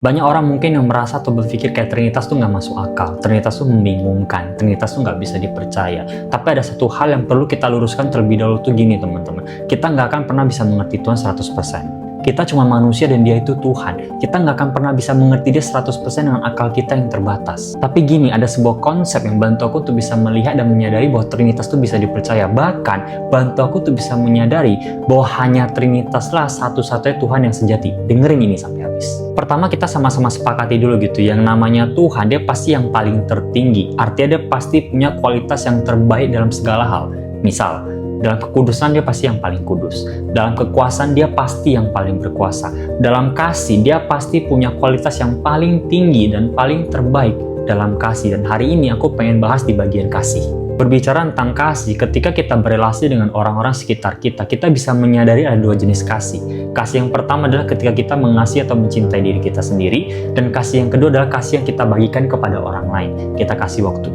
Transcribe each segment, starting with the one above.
Banyak orang mungkin yang merasa atau berpikir kayak Trinitas tuh nggak masuk akal, Trinitas tuh membingungkan, Trinitas tuh nggak bisa dipercaya. Tapi ada satu hal yang perlu kita luruskan terlebih dahulu tuh gini teman-teman. Kita nggak akan pernah bisa mengerti Tuhan 100%. Kita cuma manusia dan dia itu Tuhan. Kita nggak akan pernah bisa mengerti dia 100% dengan akal kita yang terbatas. Tapi gini, ada sebuah konsep yang bantu aku tuh bisa melihat dan menyadari bahwa Trinitas tuh bisa dipercaya. Bahkan, bantu aku tuh bisa menyadari bahwa hanya Trinitaslah satu-satunya Tuhan yang sejati. Dengerin ini sampai habis. Pertama, kita sama-sama sepakati dulu gitu, yang namanya Tuhan, dia pasti yang paling tertinggi. Artinya dia pasti punya kualitas yang terbaik dalam segala hal. Misal, dalam kekudusan dia pasti yang paling kudus. Dalam kekuasaan dia pasti yang paling berkuasa. Dalam kasih dia pasti punya kualitas yang paling tinggi dan paling terbaik dalam kasih. Dan hari ini aku pengen bahas di bagian kasih. Berbicara tentang kasih, ketika kita berelasi dengan orang-orang sekitar kita, kita bisa menyadari ada dua jenis kasih. Kasih yang pertama adalah ketika kita mengasihi atau mencintai diri kita sendiri, dan kasih yang kedua adalah kasih yang kita bagikan kepada orang lain. Kita kasih waktu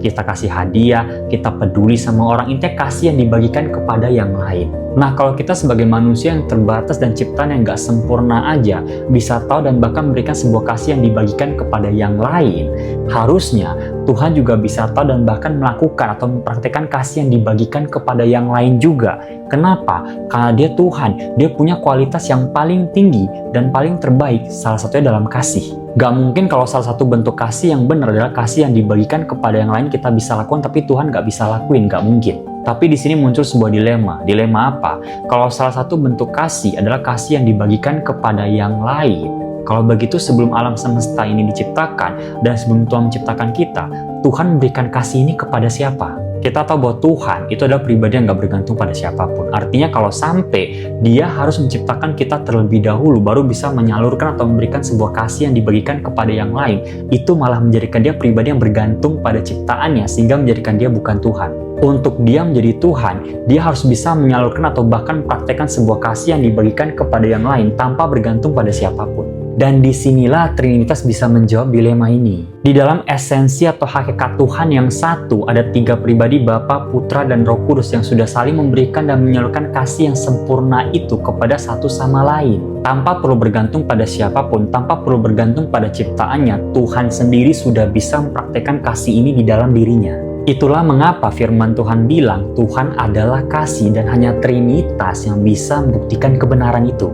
kita kasih hadiah, kita peduli sama orang, intinya kasih yang dibagikan kepada yang lain. Nah, kalau kita sebagai manusia yang terbatas dan ciptaan yang nggak sempurna aja, bisa tahu dan bahkan memberikan sebuah kasih yang dibagikan kepada yang lain, harusnya Tuhan juga bisa tahu dan bahkan melakukan atau mempraktekkan kasih yang dibagikan kepada yang lain juga. Kenapa? Karena dia Tuhan, dia punya kualitas yang paling tinggi dan paling terbaik, salah satunya dalam kasih. Gak mungkin kalau salah satu bentuk kasih yang benar adalah kasih yang dibagikan kepada yang lain kita bisa lakukan, tapi Tuhan gak bisa lakuin, gak mungkin. Tapi di sini muncul sebuah dilema. Dilema apa? Kalau salah satu bentuk kasih adalah kasih yang dibagikan kepada yang lain. Kalau begitu sebelum alam semesta ini diciptakan dan sebelum Tuhan menciptakan kita, Tuhan memberikan kasih ini kepada siapa? Kita tahu bahwa Tuhan itu adalah pribadi yang gak bergantung pada siapapun. Artinya kalau sampai dia harus menciptakan kita terlebih dahulu baru bisa menyalurkan atau memberikan sebuah kasih yang dibagikan kepada yang lain, itu malah menjadikan dia pribadi yang bergantung pada ciptaannya sehingga menjadikan dia bukan Tuhan. Untuk dia menjadi Tuhan, dia harus bisa menyalurkan atau bahkan mempraktekkan sebuah kasih yang dibagikan kepada yang lain tanpa bergantung pada siapapun. Dan disinilah Trinitas bisa menjawab dilema ini. Di dalam esensi atau hakikat Tuhan yang satu, ada tiga pribadi Bapa, Putra, dan Roh Kudus yang sudah saling memberikan dan menyalurkan kasih yang sempurna itu kepada satu sama lain. Tanpa perlu bergantung pada siapapun, tanpa perlu bergantung pada ciptaannya, Tuhan sendiri sudah bisa mempraktekkan kasih ini di dalam dirinya. Itulah mengapa firman Tuhan bilang Tuhan adalah kasih dan hanya Trinitas yang bisa membuktikan kebenaran itu.